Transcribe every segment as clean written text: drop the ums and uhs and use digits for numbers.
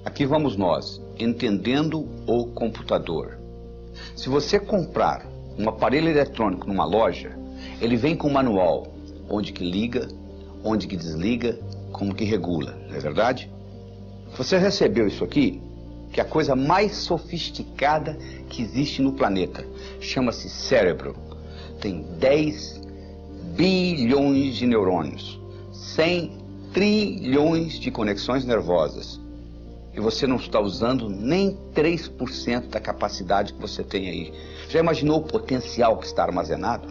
Aqui vamos nós, entendendo o computador. Se você comprar um aparelho eletrônico numa loja, ele vem com um manual, onde que liga, onde que desliga, como que regula, não é verdade? Você recebeu isso aqui, que é a coisa mais sofisticada que existe no planeta. Chama-se cérebro. Tem 10 bilhões de neurônios, 100 trilhões de conexões nervosas. E você não está usando nem 3% da capacidade que você tem aí. Já imaginou o potencial que está armazenado?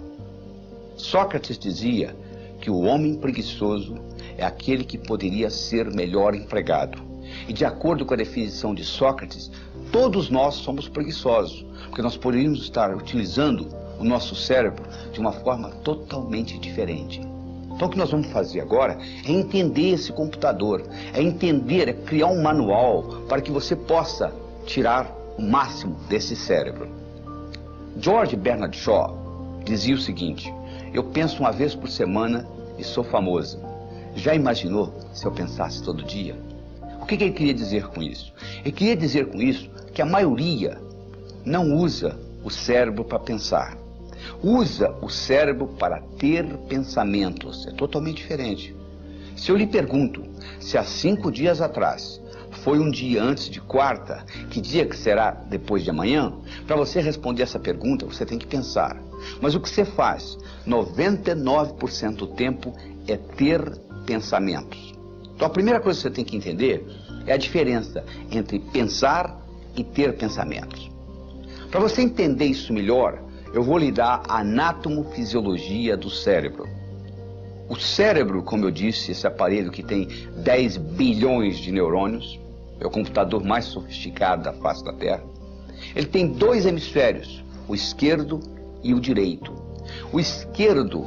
Sócrates dizia que o homem preguiçoso é aquele que poderia ser melhor empregado. E de acordo com a definição de Sócrates, todos nós somos preguiçosos, porque nós poderíamos estar utilizando o nosso cérebro de uma forma totalmente diferente. Então o que nós vamos fazer agora é entender esse computador, é criar um manual para que você possa tirar o máximo desse cérebro. George Bernard Shaw dizia o seguinte: eu penso uma vez por semana e sou famoso. Já imaginou se eu pensasse todo dia? O que ele queria dizer com isso? Ele queria dizer com isso que a maioria não usa o cérebro para pensar. Usa o cérebro para ter pensamentos. É totalmente diferente. Se eu lhe pergunto se há 5 dias atrás foi um dia antes de quarta, que dia que será depois de amanhã? Para você responder essa pergunta, você tem que pensar. Mas o que você faz 99% do tempo é ter pensamentos. Então a primeira coisa que você tem que entender é a diferença entre pensar e ter pensamentos. Para você entender isso melhor, eu vou lhe dar a anatomofisiologia do cérebro. O cérebro, como eu disse, esse aparelho que tem 10 bilhões de neurônios, é o computador mais sofisticado da face da Terra. Ele tem 2 hemisférios, o esquerdo e o direito. O esquerdo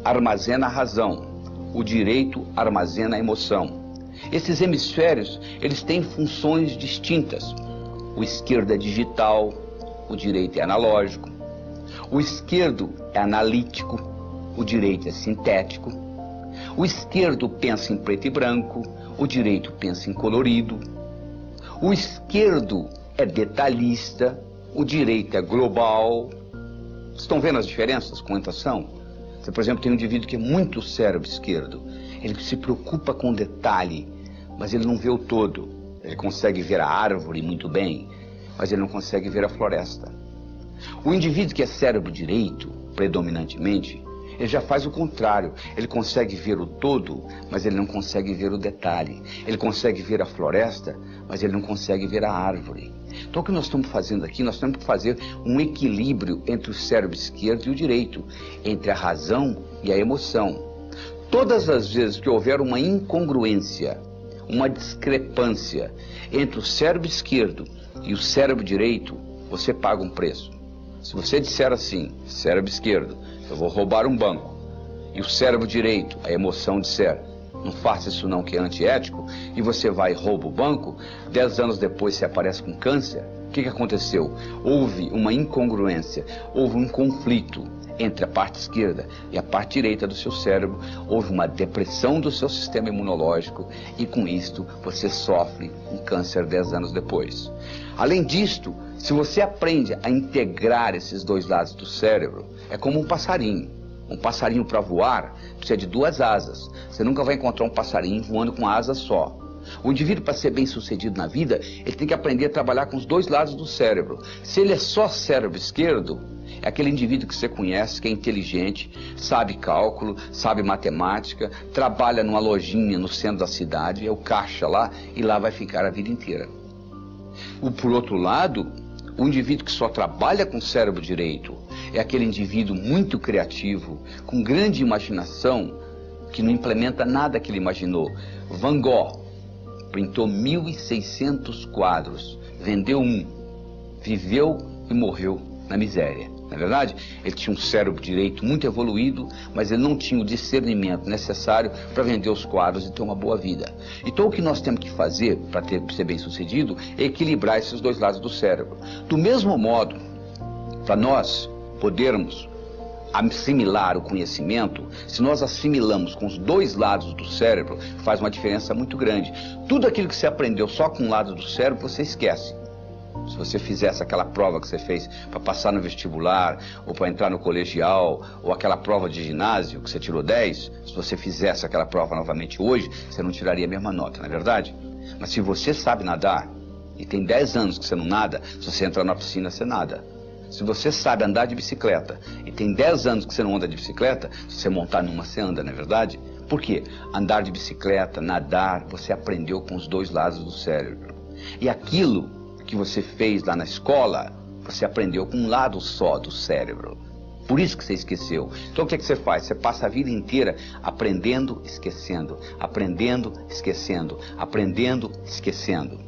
armazena a razão, o direito armazena a emoção. Esses hemisférios, eles têm funções distintas. O esquerdo é digital, o direito é analógico. O esquerdo é analítico, o direito é sintético. O esquerdo pensa em preto e branco, o direito pensa em colorido. O esquerdo é detalhista, o direito é global. Estão vendo as diferenças? Quantas são? Você, por exemplo, tem um indivíduo que é muito cérebro esquerdo. Ele se preocupa com o detalhe, mas ele não vê o todo. Ele consegue ver a árvore muito bem, mas ele não consegue ver a floresta. O indivíduo que é cérebro direito, predominantemente, ele já faz o contrário. Ele consegue ver o todo, mas ele não consegue ver o detalhe. Ele consegue ver a floresta, mas ele não consegue ver a árvore. Então o que nós estamos fazendo aqui? Nós temos que fazer um equilíbrio entre o cérebro esquerdo e o direito, entre a razão e a emoção. Todas as vezes que houver uma incongruência, uma discrepância entre o cérebro esquerdo e o cérebro direito, você paga um preço. Se você disser assim, cérebro esquerdo, eu vou roubar um banco, e o cérebro direito, a emoção, disser, não faça isso não que é antiético, e você vai e rouba o banco, 10 anos depois você aparece com câncer, o que aconteceu? Houve uma incongruência, houve um conflito entre a parte esquerda e a parte direita do seu cérebro, houve uma depressão do seu sistema imunológico e com isto você sofre um câncer 10 anos depois. Além disto, se você aprende a integrar esses 2 lados do cérebro, é como um passarinho. Um passarinho para voar precisa de 2 asas. Você nunca vai encontrar um passarinho voando com uma asa só. O indivíduo, para ser bem sucedido na vida, ele tem que aprender a trabalhar com os 2 lados do cérebro. Se ele é só cérebro esquerdo, é aquele indivíduo que você conhece, que é inteligente, sabe cálculo, sabe matemática, trabalha numa lojinha no centro da cidade, é o caixa lá, e lá vai ficar a vida inteira. Por outro lado, o indivíduo que só trabalha com o cérebro direito é aquele indivíduo muito criativo, com grande imaginação, que não implementa nada que ele imaginou. Van Gogh pintou 1.600 quadros, vendeu um, viveu e morreu na miséria. Na verdade, ele tinha um cérebro direito muito evoluído, mas ele não tinha o discernimento necessário para vender os quadros e ter uma boa vida. Então o que nós temos que fazer para ser bem sucedido é equilibrar esses 2 lados do cérebro. Do mesmo modo, para nós podermos assimilar o conhecimento, se nós assimilamos com os dois lados do cérebro, faz uma diferença muito grande. Tudo aquilo que você aprendeu só com um lado do cérebro, você esquece. Se você fizesse aquela prova que você fez para passar no vestibular, ou para entrar no colegial, ou aquela prova de ginásio que você tirou 10, se você fizesse aquela prova novamente hoje, você não tiraria a mesma nota, não é verdade? Mas se você sabe nadar, e tem 10 anos que você não nada, se você entrar na piscina, você nada. Se você sabe andar de bicicleta, e tem 10 anos que você não anda de bicicleta, se você montar numa, você anda, não é verdade? Por quê? Andar de bicicleta, nadar, você aprendeu com os dois lados do cérebro. E aquilo que você fez lá na escola, você aprendeu com um lado só do cérebro. Por isso que você esqueceu. Então o que é que você faz? Você passa a vida inteira aprendendo, esquecendo, aprendendo, esquecendo, aprendendo, esquecendo.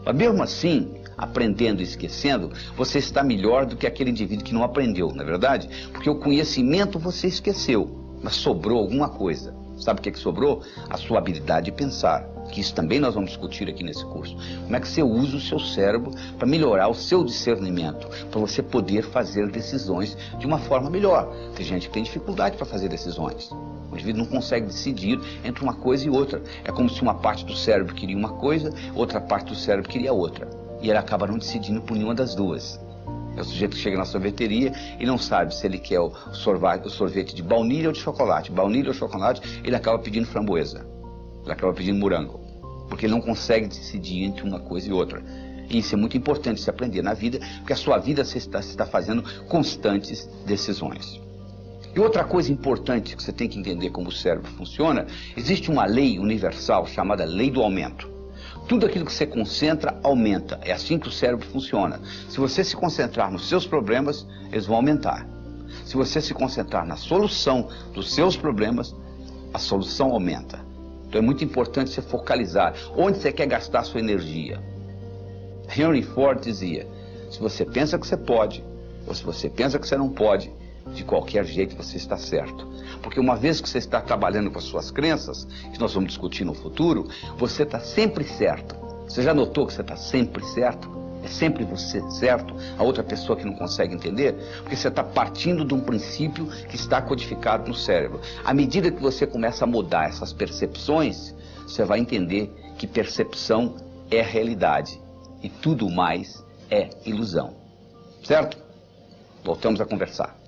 Mas mesmo assim, aprendendo e esquecendo, você está melhor do que aquele indivíduo que não aprendeu, não é verdade? Porque o conhecimento você esqueceu, mas sobrou alguma coisa. Sabe o que sobrou? A sua habilidade de pensar, que isso também nós vamos discutir aqui nesse curso. Como é que você usa o seu cérebro para melhorar o seu discernimento, para você poder fazer decisões de uma forma melhor. Tem gente que tem dificuldade para fazer decisões. O indivíduo não consegue decidir entre uma coisa e outra. É como se uma parte do cérebro queria uma coisa, outra parte do cérebro queria outra. E ele acaba não decidindo por nenhuma das duas. É o sujeito que chega na sorveteria e não sabe se ele quer o sorvete de baunilha ou de chocolate. Baunilha ou chocolate, ele acaba pedindo framboesa. Ele acaba pedindo morango. Porque ele não consegue decidir entre uma coisa e outra. E isso é muito importante se aprender na vida, porque a sua vida você está fazendo constantes decisões. E outra coisa importante que você tem que entender como o cérebro funciona, existe uma lei universal chamada lei do aumento. Tudo aquilo que você concentra, aumenta. É assim que o cérebro funciona. Se você se concentrar nos seus problemas, eles vão aumentar. Se você se concentrar na solução dos seus problemas, a solução aumenta. Então é muito importante você focalizar onde você quer gastar a sua energia. Henry Ford dizia, se você pensa que você pode, ou se você pensa que você não pode, de qualquer jeito você está certo. Porque uma vez que você está trabalhando com as suas crenças, que nós vamos discutir no futuro, você está sempre certo. Você já notou que você está sempre certo? É sempre você certo? A outra pessoa que não consegue entender? Porque você está partindo de um princípio que está codificado no cérebro. À medida que você começa a mudar essas percepções, você vai entender que percepção é realidade e tudo mais é ilusão. Certo? Voltamos a conversar.